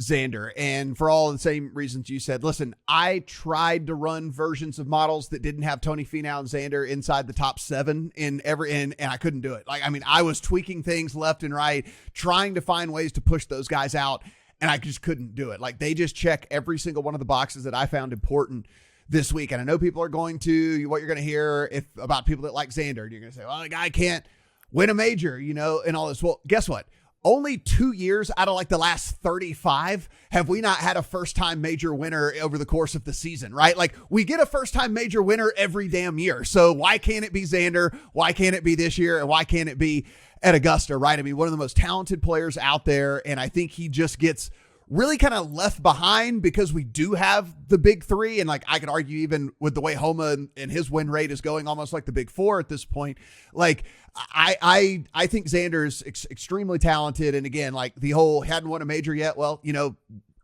Xander. And for all the same reasons you said, listen, I tried to run versions of models that didn't have Tony Finau and Xander inside the top 7 and I couldn't do it. I was tweaking things left and right, trying to find ways to push those guys out, and I just couldn't do it. They just check every single one of the boxes that I found important this week. And I know people are going to, what you're going to hear about people that like Xander, you're going to say, well, the guy can't win a major, and all this. Well, guess what? Only 2 years out of the last 35 have we not had a first-time major winner over the course of the season, right? We get a first-time major winner every damn year. So why can't it be Xander? Why can't it be this year? And why can't it be at Augusta, right? I mean, one of the most talented players out there, and I think he just gets really kind of left behind because we do have the big 3. And I could argue even with the way Homa and his win rate is going, almost like the big 4 at this point. I think Xander's extremely talented. And again, the whole hadn't won a major yet. Well,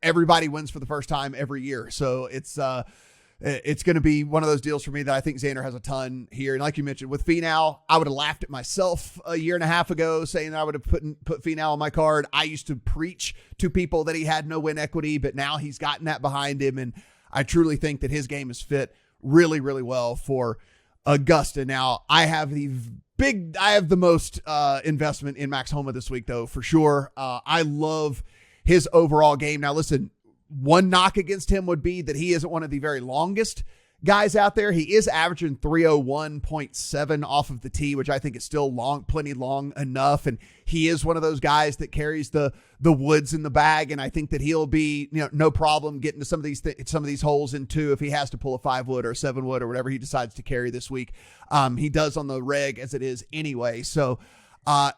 everybody wins for the first time every year. So it's going to be one of those deals for me that I think Xander has a ton here. And like you mentioned with Finau, I would have laughed at myself a year and a half ago saying that I would have put Finau on my card. I used to preach to people that he had no win equity, but now he's gotten that behind him. And I truly think that his game is fit really, really well for Augusta. Now I have the most investment in Max Homa this week though, for sure. I love his overall game. Now listen, one knock against him would be that he isn't one of the very longest guys out there. He is averaging 301.7 off of the tee, which I think is still plenty long enough. And he is one of those guys that carries the woods in the bag. And I think that he'll be, no problem getting to some of these holes in 2 if he has to pull a 5-wood or a 7-wood or whatever he decides to carry this week. He does on the reg as it is anyway. So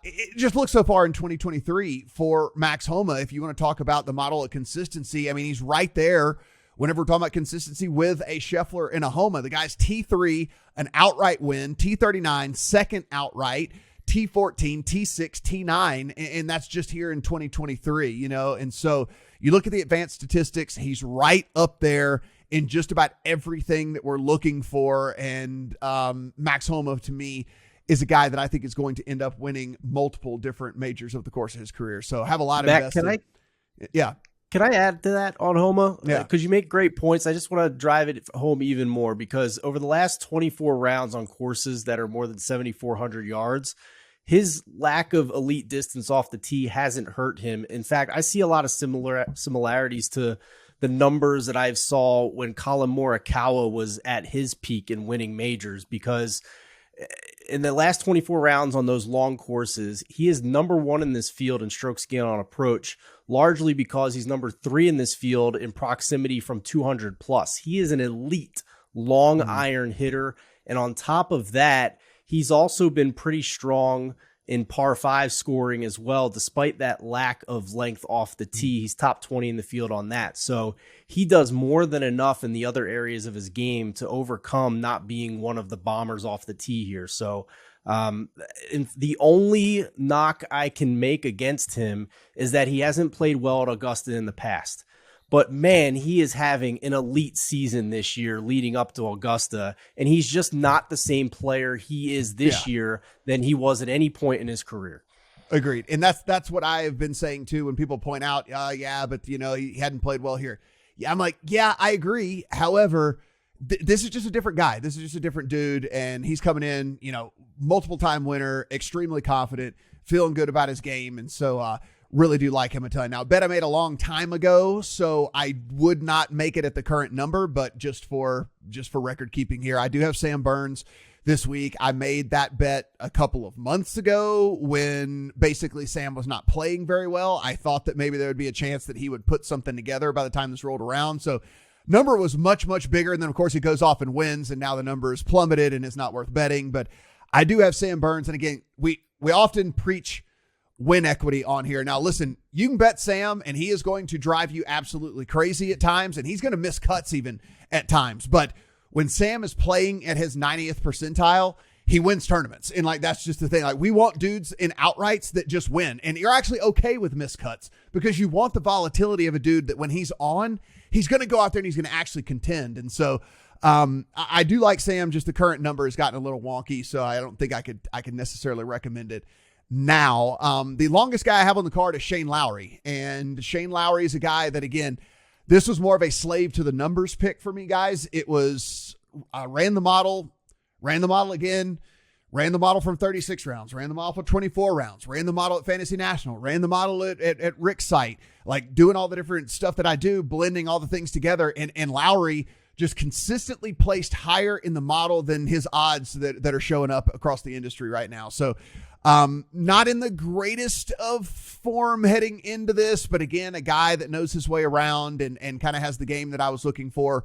it just looks so far in 2023 for Max Homa. If you want to talk about the model of consistency, I mean, he's right there whenever we're talking about consistency with a Scheffler and a Homa. The guy's T3, an outright win, T39, second outright, T14, T6, T9, and that's just here in 2023, And so you look at the advanced statistics, he's right up there in just about everything that we're looking for. And Max Homa, to me, is a guy that I think is going to end up winning multiple different majors over the course of his career. So have a lot of invested. Can I add to that on Homa? Yeah. Because you make great points. I just want to drive it home even more because over the last 24 rounds on courses that are more than 7,400 yards, his lack of elite distance off the tee hasn't hurt him. In fact, I see a lot of similarities to the numbers that I saw when Colin Morikawa was at his peak in winning majors, because in the last 24 rounds on those long courses, he is number 1 in this field in strokes gained on approach, largely because he's number 3 in this field in proximity from 200 plus. He is an elite long iron hitter. And on top of that, he's also been pretty strong in par 5 scoring as well. Despite that lack of length off the tee, he's top 20 in the field on that. So he does more than enough in the other areas of his game to overcome not being one of the bombers off the tee here. So and the only knock I can make against him is that he hasn't played well at Augusta in the past. But man, he is having an elite season this year leading up to Augusta, and he's just not the same player he is this year than he was at any point in his career. Agreed. And that's what I have been saying too when people point out, but he hadn't played well here. Yeah, I'm like, yeah, I agree. However, this is just a different guy. This is just a different dude, and he's coming in, multiple time winner, extremely confident, feeling good about his game, and so really do like him a ton. Now, bet I made a long time ago, so I would not make it at the current number, but just for record keeping here, I do have Sam Burns this week. I made that bet a couple of months ago when basically Sam was not playing very well. I thought that maybe there would be a chance that he would put something together by the time this rolled around. So number was much, much bigger. And then of course he goes off and wins, and now the number is plummeted and it's not worth betting. But I do have Sam Burns. And again, we often preach win equity on here. Now, listen, you can bet Sam, and he is going to drive you absolutely crazy at times, and he's going to miss cuts even at times. But when Sam is playing at his 90th percentile, he wins tournaments. And that's just the thing. We want dudes in outrights that just win. And you're actually okay with miscuts because you want the volatility of a dude that when he's on, he's going to go out there and he's going to actually contend. And so I do like Sam. Just the current number has gotten a little wonky, so I don't think I could necessarily recommend it. Now, the longest guy I have on the card is Shane Lowry. And Shane Lowry is a guy that, again, this was more of a slave to the numbers pick for me, guys. It was, ran the model again, ran the model from 36 rounds, ran the model for 24 rounds, ran the model at Fantasy National, ran the model at Rick's site, doing all the different stuff that I do, blending all the things together. And Lowry just consistently placed higher in the model than his odds that are showing up across the industry right now. So, not in the greatest of form heading into this, but again, a guy that knows his way around and kind of has the game that I was looking for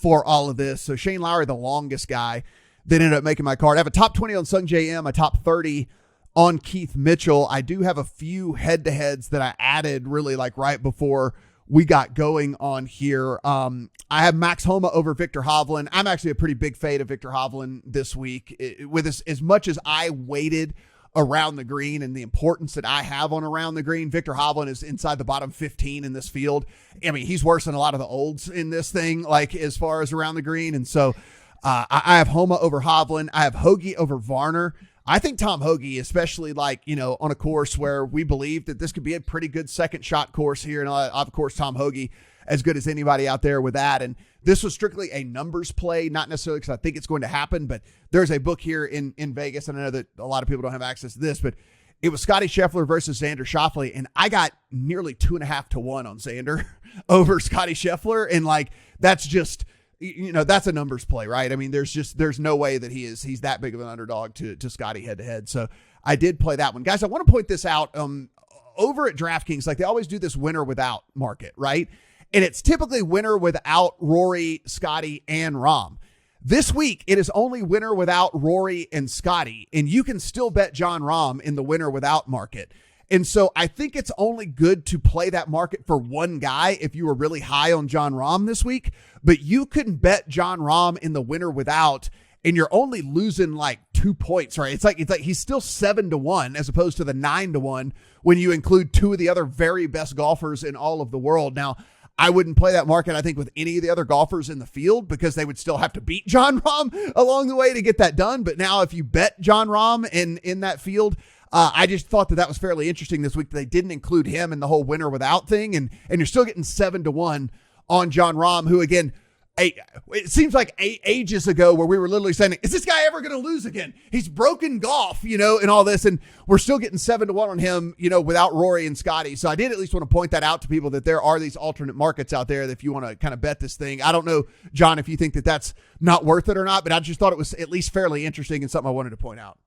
all of this. So Shane Lowry, the longest guy that ended up making my card. I have a top 20 on Sung JM, a top 30 on Keith Mitchell. I do have a few head-to-heads that I added really right before we got going on here. I have Max Homa over Victor Hovland. I'm actually a pretty big fade of Victor Hovland this week. With as much as I waited around the green and the importance that I have on around the green, Victor Hovland is inside the bottom 15 in this field. I mean, he's worse than a lot of the olds in this thing, as far as around the green. And so I have Homa over Hovland. I have Hoagie over Varner. I think Tom Hoagie, especially on a course where we believe that this could be a pretty good second shot course here. And of course, Tom Hoagie, as good as anybody out there with that. And this was strictly a numbers play, not necessarily because I think it's going to happen, but there's a book here in Vegas. And I know that a lot of people don't have access to this, but it was Scotty Scheffler versus Xander Schauffele. And I got nearly 2.5 to 1 on Xander over Scotty Scheffler. And that's just, that's a numbers play, right? I mean, there's no way that he's that big of an underdog to Scotty head to head. So I did play that one. Guys, I want to point this out. Over at DraftKings, they always do this winner without market, right? And it's typically winner without Rory, Scotty, and Rahm. This week, it is only winner without Rory and Scotty, and you can still bet Jon Rahm in the winner without market. And so I think it's only good to play that market for one guy if you were really high on Jon Rahm this week, but you can bet Jon Rahm in the winner without, and you're only losing 2 points, right? It's like he's still 7 to 1 as opposed to the 9 to 1 when you include two of the other very best golfers in all of the world. Now, I wouldn't play that market, I think, with any of the other golfers in the field because they would still have to beat Jon Rahm along the way to get that done. But now if you bet Jon Rahm in that field, I just thought that was fairly interesting this week that they didn't include him in the whole winner without thing. And you're still getting 7 to 1 on Jon Rahm, who, again, it seems like ages ago where we were literally saying, is this guy ever going to lose again? He's broken golf, and all this. And we're still getting 7 to 1 on him, without Rory and Scotty. So I did at least want to point that out to people that there are these alternate markets out there that if you want to kind of bet this thing. I don't know, John, if you think that that's not worth it or not, but I just thought it was at least fairly interesting and something I wanted to point out.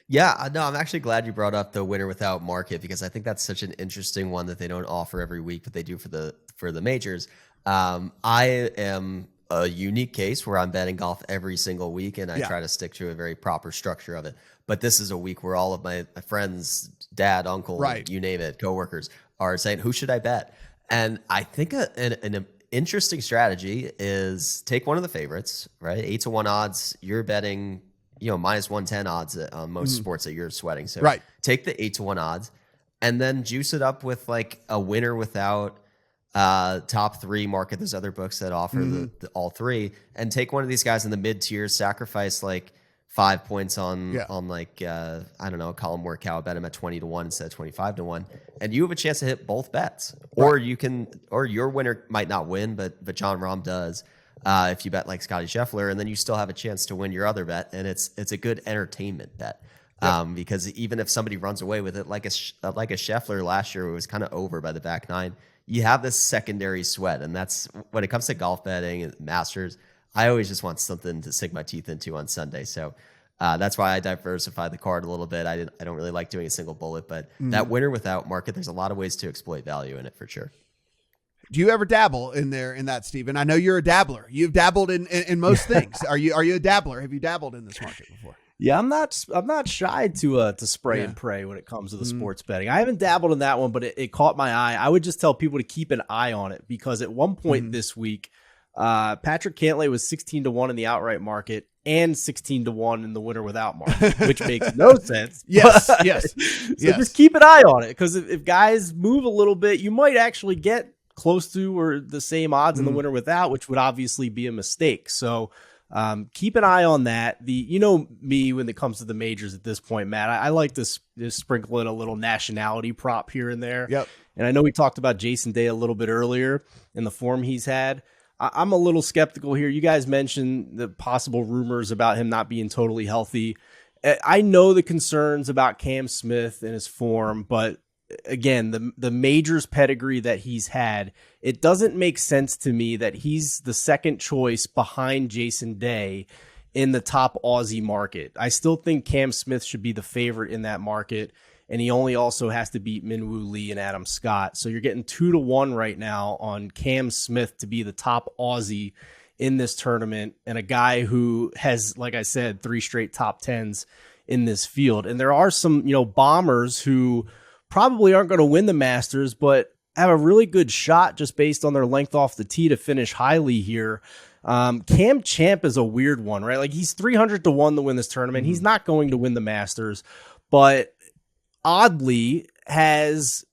Yeah, no, I'm actually glad you brought up the winner without market because I think that's such an interesting one that they don't offer every week, but they do for the majors. I am a unique case where I'm betting golf every single week, and I Yeah. try to stick to a very proper structure of it. But this is a week where all of my friends, dad, uncle, Right. you name it, coworkers are saying, who should I bet? And I think an interesting strategy is take one of the favorites, right? 8-1 odds. You're betting, minus 110 odds on most sports that you're sweating. So Right. take the 8-1 odds and then juice it up with like a winner without top three market. There's other books that offer the all three, and take one of these guys in the mid tiers, sacrifice like 5 points on like I don't know, Colin Morikawa, bet him at 20-1 instead of 25-1, and you have a chance to hit both bets. Or you can, or your winner might not win, but John Rahm does if you bet like Scotty Scheffler, and then you still have a chance to win your other bet, and it's a good entertainment bet. Because even if somebody runs away with it, like a Scheffler last year, it was kind of over by the back nine. You have this secondary sweat, and that's when it comes to golf betting and Masters. I always just want something to sink my teeth into on Sunday, so that's why I diversify the card a little bit. I don't really like doing a single bullet, but that winner without market, there's a lot of ways to exploit value in it for sure. Do you ever dabble in that, Stephen? I know you're a dabbler. You've dabbled in most things. Are you a dabbler? Have you dabbled in this market before? Yeah, I'm not shy to spray and pray when it comes to the sports betting. I haven't dabbled in that one, but it caught my eye. I would just tell people to keep an eye on it, because at one point this week, Patrick Cantlay was 16-1 in the outright market and 16-1 in the winner without market, which makes no sense. Yes. Just keep an eye on it, because if guys move a little bit, you might actually get close to or the same odds in the winner without, which would obviously be a mistake. So keep an eye on that. Me when it comes to the majors at this point, Matt, I like to sprinkle in a little nationality prop here and there. Yep. And I know we talked about Jason Day a little bit earlier in the form he's had. I'm a little skeptical here. You guys mentioned the possible rumors about him not being totally healthy. I know the concerns about Cam Smith and his form, but again, the majors pedigree that he's had, it doesn't make sense to me that he's the second choice behind Jason Day in the top Aussie market. I still think Cam Smith should be the favorite in that market, and he only also has to beat Minwoo Lee and Adam Scott. So you're getting 2-1 right now on Cam Smith to be the top Aussie in this tournament, and a guy who has, like I said, 3 straight top 10s in this field. And there are some, bombers who probably aren't going to win the Masters, but have a really good shot just based on their length off the tee to finish highly here. Cam Champ is a weird one, right? Like, he's 300-1 to win this tournament. He's not going to win the Masters, but oddly has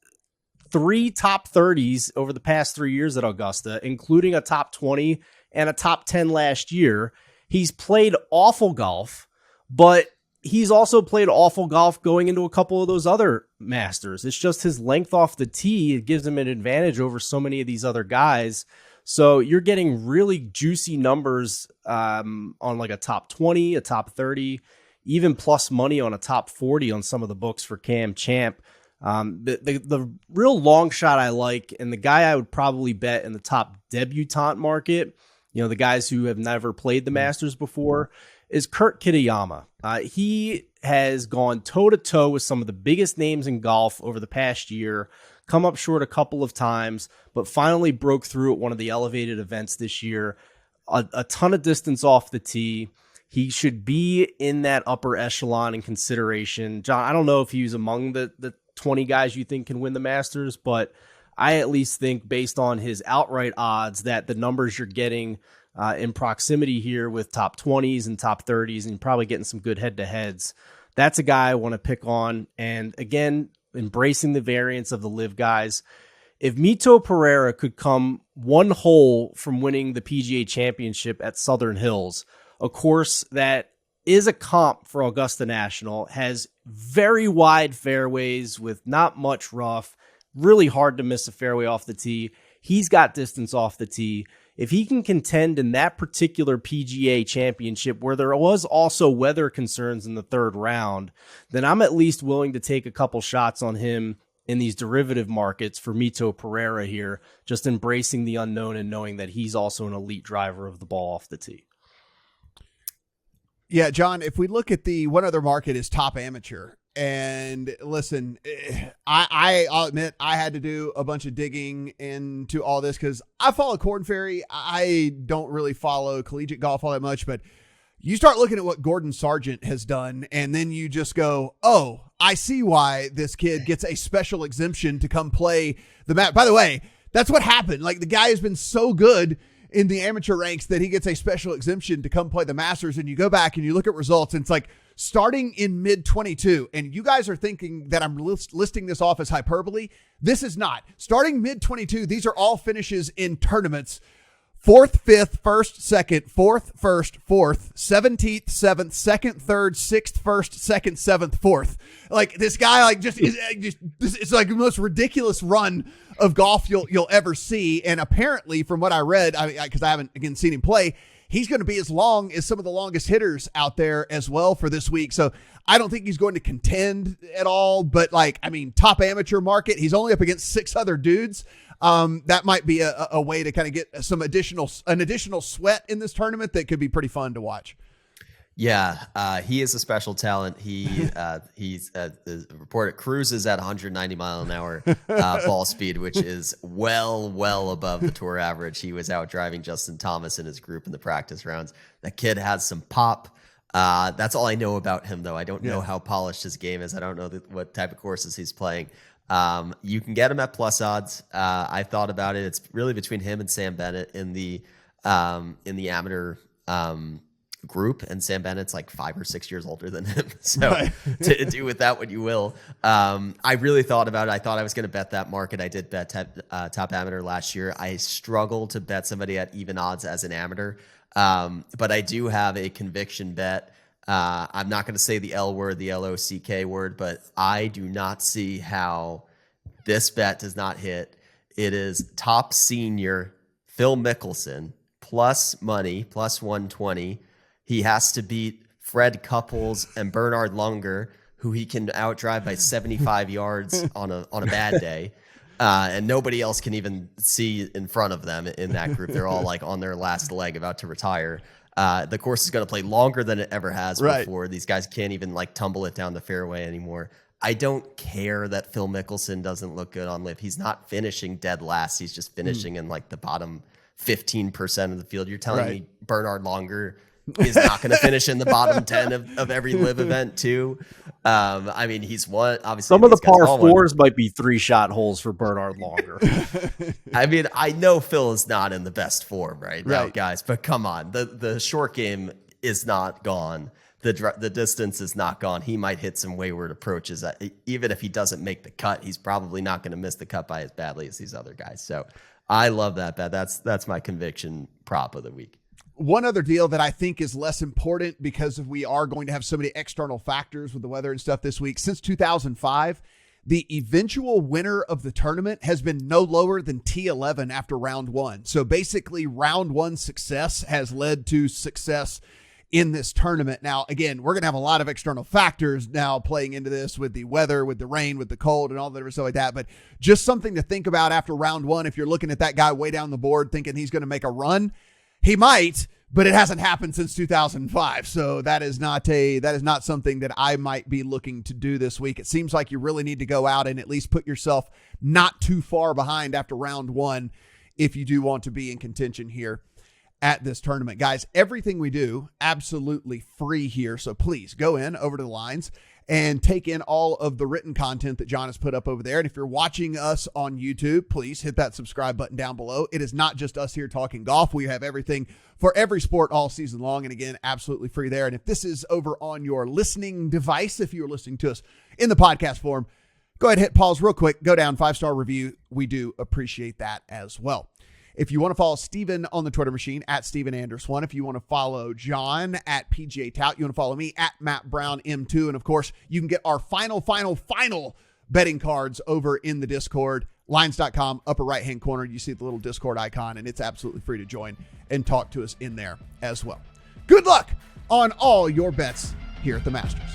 3 top 30s over the past 3 years at Augusta, including a top 20 and a top 10 last year. He's played awful golf, but he's also played awful golf going into a couple of those other Masters. It's just his length off the tee. It gives him an advantage over so many of these other guys. So you're getting really juicy numbers on like a top 20, a top 30, even plus money on a top 40 on some of the books for Cam Champ. The real long shot I like, and the guy I would probably bet in the top debutante market, the guys who have never played the Masters before, is Kurt Kitayama. He has gone toe-to-toe with some of the biggest names in golf over the past year, come up short a couple of times, but finally broke through at one of the elevated events this year. A ton of distance off the tee. He should be in that upper echelon in consideration. John, I don't know if he's among the 20 guys you think can win the Masters, but I at least think, based on his outright odds, that the numbers you're getting in proximity here with top 20s and top 30s, and probably getting some good head-to-heads, that's a guy I want to pick on. And again, embracing the variance of the live guys. If Mito Pereira could come one hole from winning the PGA Championship at Southern Hills, a course that is a comp for Augusta National, has very wide fairways with not much rough, really hard to miss a fairway off the tee. He's got distance off the tee. If he can contend in that particular PGA Championship, where there was also weather concerns in the third round, then I'm at least willing to take a couple shots on him in these derivative markets for Mito Pereira here, just embracing the unknown and knowing that he's also an elite driver of the ball off the tee. Yeah, John, if we look at the one other market is top amateur. And listen, I'll admit I had to do a bunch of digging into all this because I follow Korn Ferry. I don't really follow collegiate golf all that much, but you start looking at what Gordon Sargent has done, and then you just go, oh, I see why this kid gets a special exemption to come play the match. By the way, that's what happened. Like, the guy has been so good in the amateur ranks that he gets a special exemption to come play the Masters. And you go back and you look at results, and it's like starting in mid 22. And you guys are thinking that I'm listing this off as hyperbole. This is not. Starting mid 22, these are all finishes in tournaments. 4th, 5th, 1st, 2nd, 4th, 1st, 4th, 17th, 7th, 2nd, 3rd, 6th, 1st, 2nd, 7th, 4th. Like, this guy, like, it's like the most ridiculous run of golf you'll ever see. And apparently, from what I read, because I haven't again seen him play, he's going to be as long as some of the longest hitters out there as well for this week. So I don't think he's going to contend at all. But, like, I mean, top amateur market, he's only up against 6 other dudes. That might be a way to kind of get an additional sweat in this tournament that could be pretty fun to watch. Yeah, he is a special talent. He's reported cruises at 190 mile an hour ball speed, which is well above the tour average. He was out driving Justin Thomas and his group in the practice rounds. That kid has some pop. That's all I know about him, though. I don't know how polished his game is. I don't know what type of courses he's playing. You can get him at plus odds. I thought about it. It's really between him and Sam Bennett in the amateur group, and Sam Bennett's like 5 or 6 years older than him. So right. to do with that what you will. I really thought about it. I thought I was going to bet that market. I did bet top amateur last year. I struggle to bet somebody at even odds as an amateur. But I do have a conviction bet. I'm not going to say the L word, the LOCK word, but I do not see how this bet does not hit. It is top senior Phil Mickelson plus money, plus 120. He has to beat Fred Couples and Bernhard Langer, who he can outdrive by 75 yards on a bad day. And nobody else can even see in front of them in that group. They're all like on their last leg about to retire. The course is going to play longer than it ever has before. These guys can't even like tumble it down the fairway anymore. I don't care that Phil Mickelson doesn't look good on live. He's not finishing dead last. He's just finishing in like the bottom 15% of the field. You're telling me Bernhard Langer is not going to finish in the bottom 10 of every live event too. I mean, he's won. Obviously, some of the par fours might be 3-shot holes for Bernhard Langer. I mean, I know Phil is not in the best form right now, guys, but come on, the short game is not gone. The distance is not gone. He might hit some wayward approaches. Even if he doesn't make the cut, he's probably not going to miss the cut by as badly as these other guys. So I love that bet. That's my conviction prop of the week. One other deal that I think is less important because we are going to have so many external factors with the weather and stuff this week. Since 2005, the eventual winner of the tournament has been no lower than T11 after round one. So basically round one success has led to success in this tournament. Now, again, we're going to have a lot of external factors now playing into this with the weather, with the rain, with the cold and all that stuff like that. But just something to think about after round one. If you're looking at that guy way down the board thinking he's going to make a run, he might, but it hasn't happened since 2005. So that is not something that I might be looking to do this week. It seems like you really need to go out and at least put yourself not too far behind after round one if you do want to be in contention here at this tournament. Guys, everything we do absolutely free here. So please go over to the lines and take in all of the written content that John has put up over there. And if you're watching us on YouTube, please hit that subscribe button down below. It is not just us here talking golf. We have everything for every sport all season long. And again, absolutely free there. And if this is over on your listening device, if you're listening to us in the podcast form, go ahead and hit pause real quick, go down 5-star review. We do appreciate that as well. If you want to follow Steven on the Twitter machine, at Steven Andress1. If you want to follow John at PGA Tout, you want to follow me at Matt Brown M2. And of course, you can get our final betting cards over in the Discord, lines.com, upper right-hand corner. You see the little Discord icon, and it's absolutely free to join and talk to us in there as well. Good luck on all your bets here at the Masters.